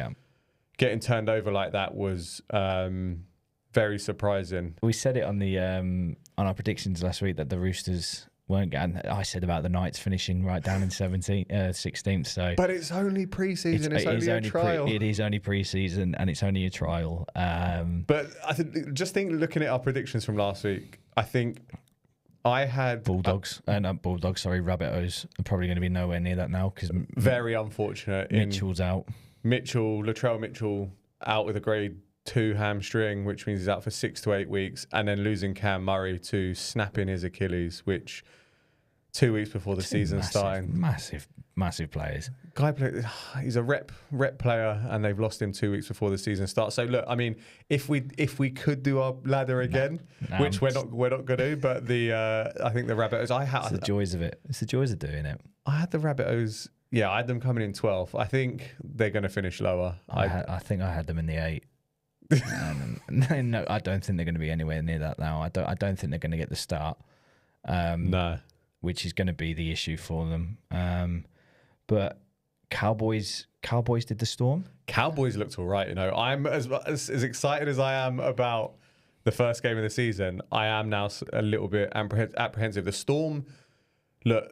S1: getting turned over like that was very surprising.
S2: We said it on our predictions last week that the Roosters weren't getting. I said about the Knights finishing right down in 16th. So,
S1: but it's only pre-season. It's only a trial.
S2: It is only pre-season, and it's only a trial.
S1: But I think looking at our predictions from last week, I think I had
S2: Bulldogs. Not Bulldogs. Sorry, Rabbitohs are probably going to be nowhere near that now, because
S1: very unfortunate.
S2: Mitchell's out.
S1: Latrell Mitchell out with a grade 2 hamstring, which means he's out for 6 to 8 weeks, and then losing Cam Murray to snapping his Achilles, which 2 weeks before the season starting.
S2: Massive players.
S1: He's a rep player, and they've lost him 2 weeks before the season starts. So look, I mean, if we could do our ladder again, which we're not going to, but I think the Rabbitohs.
S2: It's the joys of it. It's the joys of doing it.
S1: I had the Rabbitohs. Yeah, I had them coming in 12th. I think they're going to finish lower.
S2: I think I had them in the 8. No, I don't think they're going to be anywhere near that now. I don't think they're going to get the start.
S1: No,
S2: which is going to be the issue for them. But Cowboys did the Storm.
S1: Cowboys looked all right. You know, I'm as excited as I am about the first game of the season. I am now a little bit apprehensive. The Storm, look,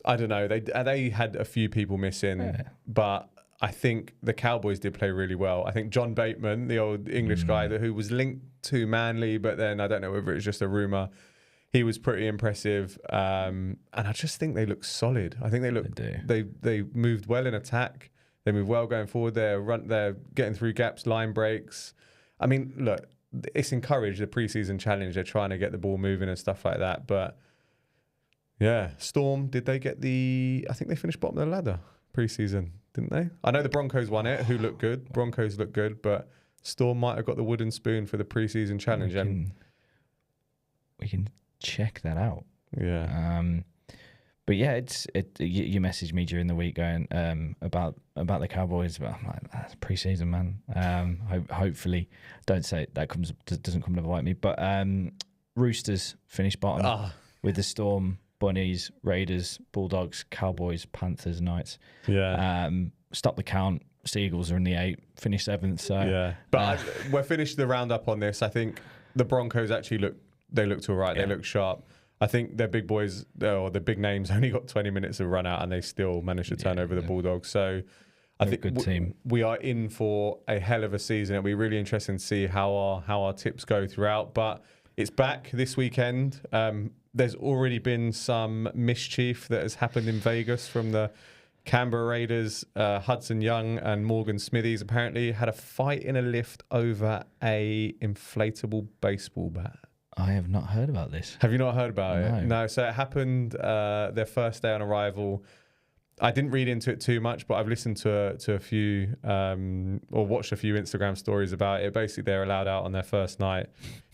S1: I don't know. They had a few people missing, but I think the Cowboys did play really well. I think John Bateman, the old English guy who was linked to Manly, but then I don't know whether it's just a rumour, he was pretty impressive. And I just think they look solid. I think they moved well in attack. They moved well going forward. They're getting through gaps, line breaks. I mean, look, it's encouraged, the preseason challenge. They're trying to get the ball moving and stuff like that. But yeah, Storm, did they get I think they finished bottom of the ladder preseason, didn't they? I know the Broncos won it, who looked good. Broncos looked good, but Storm might have got the wooden spoon for the preseason challenge.
S2: We can check that out.
S1: Yeah.
S2: But yeah, you messaged me during the week going about the Cowboys, but I'm like, that's preseason, man. Hopefully, don't say that doesn't come to bite me. But Roosters finished bottom with the Storm, Bunnies, Raiders, Bulldogs, Cowboys, Panthers, Knights.
S1: Yeah.
S2: Stop the count. Seagulls are in the 8, finished 7th. So
S1: yeah, but we're finished the roundup on this. I think the Broncos actually looked all right. Yeah. They looked sharp. I think their big boys, or the big names, only got 20 minutes of run out, and they still managed to turn over the Bulldogs. So I think
S2: good team.
S1: We are in for a hell of a season. It'll be really interesting to see how our tips go throughout. But it's back this weekend. There's already been some mischief that has happened in Vegas from the Canberra Raiders. Hudson Young and Morgan Smithies apparently had a fight in a lift over a inflatable baseball bat.
S2: I have not heard about this.
S1: Have you not heard about
S2: it?
S1: No. So it happened their first day on arrival. I didn't read into it too much, but I've listened to a few or watched a few Instagram stories about it. Basically, they're allowed out on their first night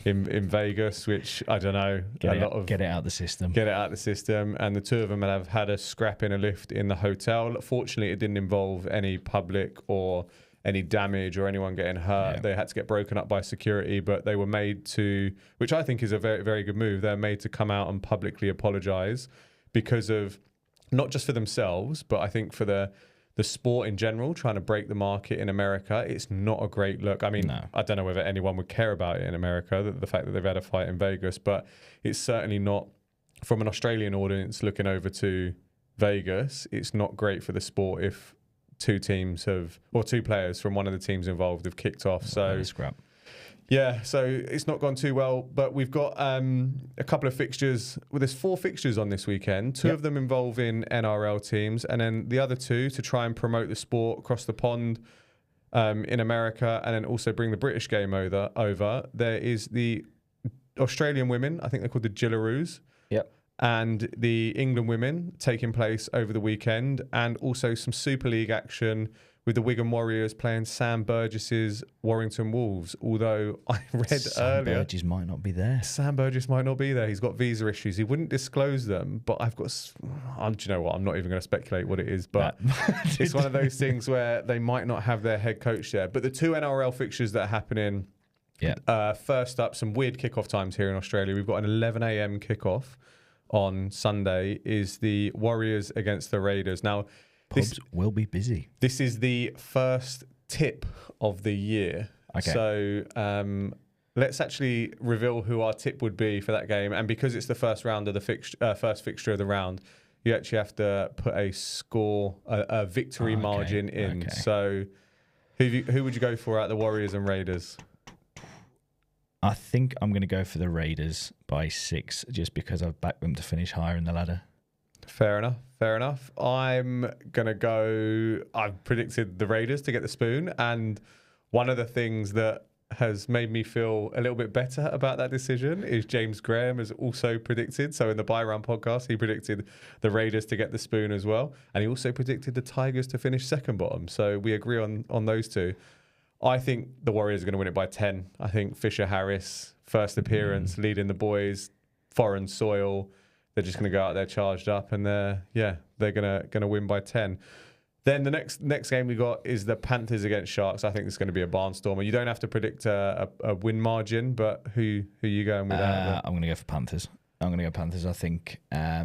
S1: in Vegas, which I don't know.
S2: Get it out of the system.
S1: Get it out of the system. And the two of them have had a scrap in a lift in the hotel. Fortunately, it didn't involve any public or any damage or anyone getting hurt. Yeah. They had to get broken up by security, but they were made to, which I think is a very, very good move. They're made to come out and publicly apologise because of, not just for themselves, but I think for the sport in general, trying to break the market in America. It's not a great look. I mean, I don't know whether anyone would care about it in America, the fact that they've had a fight in Vegas, but it's certainly not, from an Australian audience looking over to Vegas, it's not great for the sport if two players from one of the teams involved have kicked off. So
S2: scrap.
S1: Yeah, so it's not gone too well, but we've got a couple of fixtures. Well, there's 4 fixtures on this weekend. 2 of them involving NRL teams, and then the other 2 to try and promote the sport across the pond in America, and then also bring the British game over. There is the Australian women, I think they're called the Gillaroos.
S2: Yep.
S1: And the England women taking place over the weekend, and also some Super League action with the Wigan Warriors playing Sam Burgess's Warrington Wolves. Although I read earlier,
S2: Burgess might not be there.
S1: Sam Burgess might not be there. He's got visa issues. He wouldn't disclose them, but I've got. Do you know what? I'm not even going to speculate what it is, but it's one of those things where they might not have their head coach there. But the two NRL fixtures that are happening.
S2: Yeah.
S1: First up, some weird kickoff times here in Australia. We've got an 11 a.m. kickoff on Sunday. Is the Warriors against the Raiders. Now,
S2: Pubs will be busy.
S1: This is the first tip of the year.
S2: Okay.
S1: So let's actually reveal who our tip would be for that game. And because it's the first round of the first fixture of the round, you actually have to put a score, a victory margin in.
S2: Okay.
S1: So who would you go for at the Warriors and Raiders?
S2: I think I'm going to go for the Raiders by 6, just because I've backed them to finish higher in the ladder.
S1: Fair enough. Fair enough. I'm going to go... I've predicted the Raiders to get the spoon. And one of the things that has made me feel a little bit better about that decision is James Graham has also predicted. So in the Buy Round podcast, he predicted the Raiders to get the spoon as well. And he also predicted the Tigers to finish second bottom. So we agree on those two. I think the Warriors are going to win it by 10. I think Fisher Harris, first appearance, leading the boys, foreign soil. They're just going to go out there charged up, and they're going to win by 10. Then the next game we got is the Panthers against Sharks. I think it's going to be a barnstormer. You don't have to predict a win margin, but who are you going with?
S2: I'm going to go for Panthers. I think I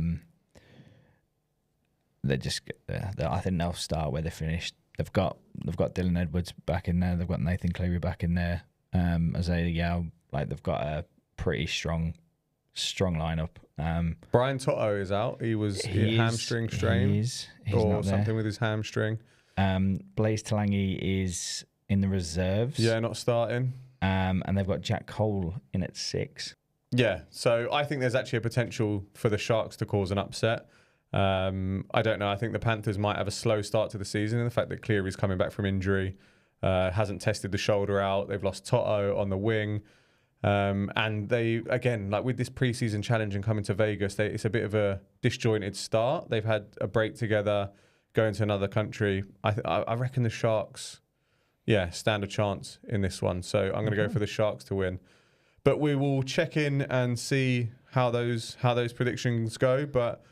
S2: think they'll start where they finished. They've got Dylan Edwards back in there. They've got Nathan Cleary back in there. They've got a pretty strong lineup.
S1: Brian Toto is out. He was hamstring strain
S2: he's
S1: or something with his hamstring.
S2: Blaise Talangi is in the reserves.
S1: Yeah, not starting.
S2: And they've got Jack Cole in at 6.
S1: Yeah, so I think there's actually a potential for the Sharks to cause an upset. I don't know. I think the Panthers might have a slow start to the season. And the fact that Cleary's coming back from injury, hasn't tested the shoulder out. They've lost Toto on the wing. And they, again, like with this preseason challenge and coming to Vegas, it's a bit of a disjointed start. They've had a break together, going to another country. I reckon the Sharks, stand a chance in this one. So I'm going to go for the Sharks to win. But we will check in and see how those predictions go. But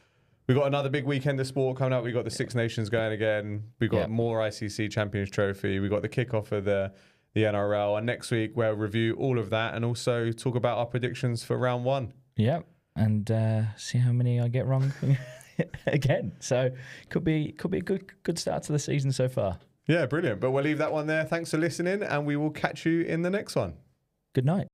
S1: we've got another big weekend of sport coming up. We've got the Six Nations going again. We've got more ICC Champions Trophy. We've got the kickoff of the NRL. And next week, we'll review all of that and also talk about our predictions for round 1.
S2: Yep. And see how many I get wrong again. So could be a good start to the season so far.
S1: Yeah, brilliant. But we'll leave that one there. Thanks for listening, and we will catch you in the next one.
S2: Good night.